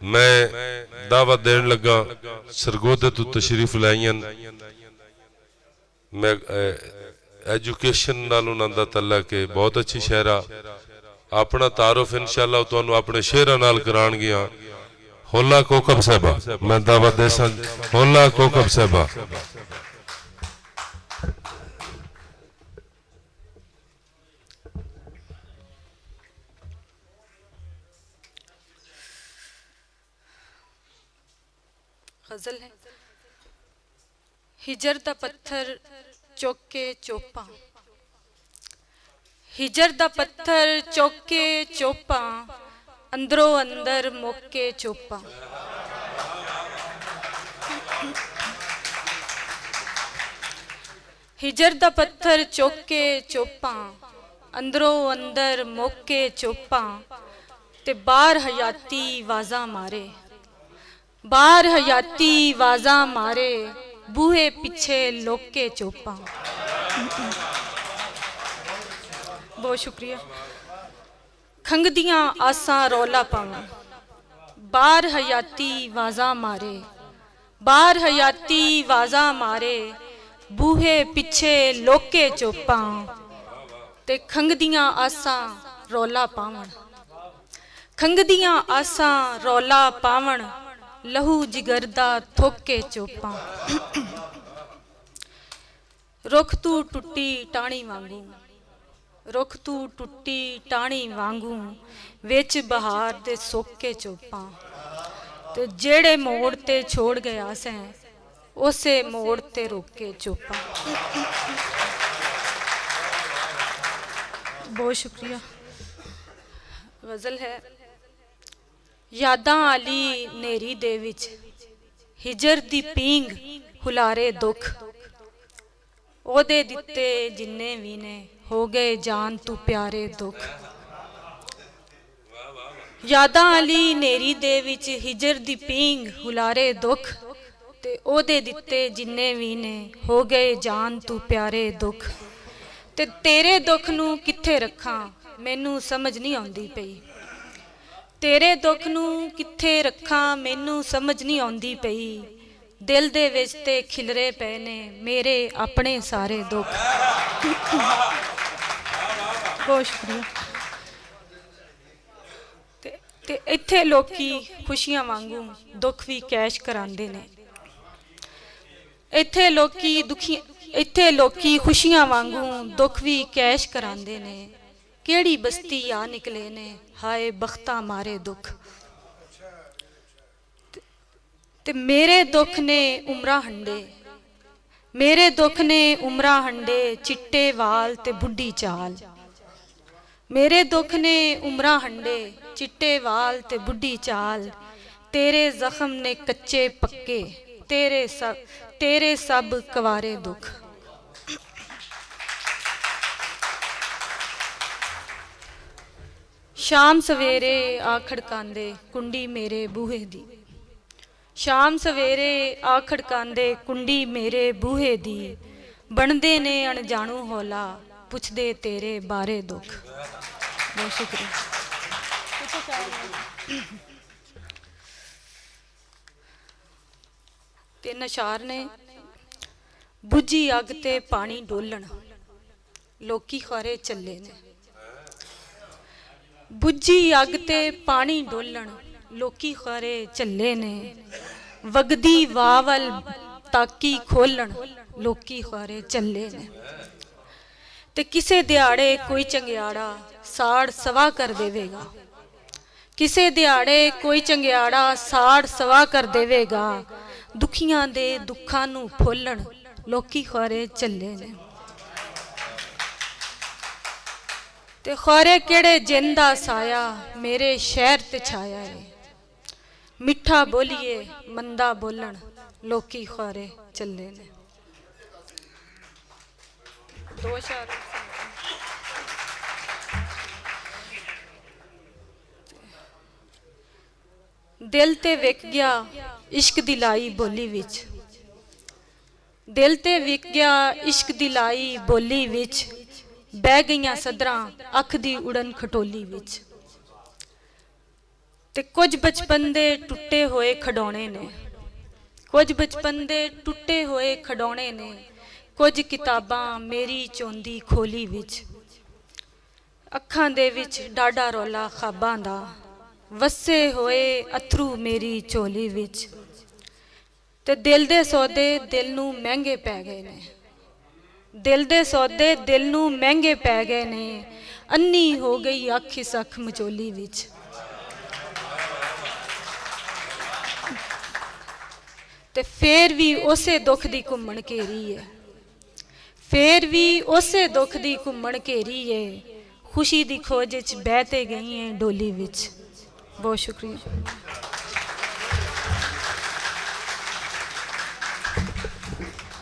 मैं दावत देन लगा सरगोदे तो तशरीफ लाइयन। मैं एजुकेशन नाल उन्हां दा तल्ला के बहुत अच्छी शहरा अपना तारुफ इंशाअल्लाह तुहानू अपने शेरां नाल कराण गया। होला कोकब साहबा मैं दावत दे सा। होला कोकब साहबा गजल है। हिजर दा पत्थर चुक के चोपा, हिजर दा पत्थर चुक के चोपा, अंदरों अंदर मुक्के चोपा। हिजर दा पत्थर चुक के चोपा, अंदरों अंदर मुक्के चोपा, ते बाहर हयाती वाजा मारे, बाहर हयाती वाजा मारे, बूहे पीछे लोके चोपा। बहुत शुक्रिया। खंगदियां आसां रौला पावां, बाहर हयाती वाजा मारे, बाहर हयाती वाजा मारे, बूहे पीछे लोके चोपा, ते खंगदियां आसां रौला पावण, खंगदियां आसां रौला पावण, लहू जिगरदा थोके चोपा। रुख तू टुटी टाणी वांगू, रुख तू टुटी टाणी वांगू, विच बहार दे सोके चोपा, ते जेड़े मोड़ ते छोड़ गया सैं उसे मोड़ ते रोके चोपा। बहुत शुक्रिया। गजल है। यादां आली नेरी दे विच, हिजर दी पींग हुलारे दुख, ओदे दिते जिन्ने भी ने हो गए जान तू प्यारे दुख। यादां आली नेरी दे विच, हिजर दी पींग हुलारे दुख, ते ओदे दिते जिन्ने भी ने हो गए जान तू प्यारे दुख। ते तेरे दुख नू कित्थे रखां मैनू समझ नहीं आउंदी पई, तेरे दुख नू कित्थे रखां मैनू समझ नहीं आउंदी पई, दिल दे विच ते खिलरे पे ने मेरे अपने सारे दुख। बहुत शुक्रिया। ते इत्थे लोकी खुशियां वांगू दुख भी कैश करांदे ने, इत्थे लोकी दुखी, इत्थे लोकी खुशियां वांगू दुख भी कैश करांदे ने, केड़ी बस्ती आ निकले ने हाय बख्ता मारे दुख। ते मेरे दुख ने उमरा हंडे, मेरे दुख ने उमरा हंडे, चिट्टे वाल ते बुढ़ी चाल, मेरे दुख ने उमरा हंडे, चिट्टे वाल ते बुढ़ी चाल, तेरे जख्म ने कच्चे पक्के, तेरे सब कवारे दुख। शाम सवेरे आ खड़कांदे कुंडी मेरे बूहे दी, शाम सवेरे आ खड़कांदे कुंडी मेरे बूहे दी, बनदे ने अनजानू हौला पुछदे तेरे बारे दुख। बहुत शुक्रिया। ते नशार ने बुझी अग ते पानी डोलन, लोकी खारे चले ने, बुझी अग ते पानी डोलन, लोकी खारे चले ने, वगदी वावल ताकी खोलन, लोकी खारे चले ने। ते किसे दिहाड़े कोई चंगियाड़ा साड़ सवा कर देवेगा, किसे दिहाड़े कोई चंगियाड़ा साड़ सवा कर देवेगा, दुखियां दे दुखां नू फोलन, लोकी खारे चले ने। ते खारे केड़े जिंदा साया मेरे शहर ते छाया है, मिठा बोलिए मंदा बोलन, लोकी खारे चले ने। दो शार दिल ते विक गया इश्क दी लाई बोली विच, दिल ते विक गया इश्क दी लाई बोली विच, बह गईयां सदरां अख दी उड़न खटोली विच। ਤੇ ਕੁਝ ਬਚਪਨ ਦੇ ਟੁੱਟੇ ਹੋਏ ਖਿਡੌਣੇ ਨੇ, ਕੁਝ ਬਚਪਨ ਦੇ ਟੁੱਟੇ ਹੋਏ ਖਿਡੌਣੇ ਨੇ, ਕੁਝ ਕਿਤਾਬਾਂ ਮੇਰੀ ਚੋਂਦੀ ਖੋਲੀ ਵਿੱਚ, ਅੱਖਾਂ ਦੇ ਵਿੱਚ ਡਾਢਾ ਰੌਲਾ ਖਾਬਾਂ ਦਾ, ਵਸੇ ਹੋਏ ਅਥਰੂ ਮੇਰੀ ਝੋਲੀ ਵਿੱਚ। ਤੇ ਦਿਲ ਦੇ ਸੌਦੇ ਦਿਲ ਨੂੰ ਮਹਿੰਗੇ ਪੈ ਗਏ ਨੇ, ਦਿਲ ਦੇ ਸੌਦੇ ਦਿਲ ਨੂੰ ਮਹਿੰਗੇ ਪੈ ਗਏ ਨੇ, ਅੰਨੀ ਹੋ ਗਈ ਅੱਖ ਇਸ ਅੱਖ ਮਚੋਲੀ ਵਿੱਚ। ਤੇ ਫੇਰ ਵੀ ਉਸੇ ਦੁੱਖ ਦੀ ਘੁੰਮਣ ਘੇਰੀ ਹੈ, ਫੇਰ ਵੀ ਉਸੇ ਦੁੱਖ ਦੀ ਘੁੰਮਣ ਘੇਰੀ ਹੈ, ਖੁਸ਼ੀ ਦੀ ਖੋਜ 'ਚ ਬਹਿ ਤੇ ਗਈ ਹੈ ਡੋਲੀ ਵਿੱਚ। ਬਹੁਤ ਸ਼ੁਕਰੀਆ।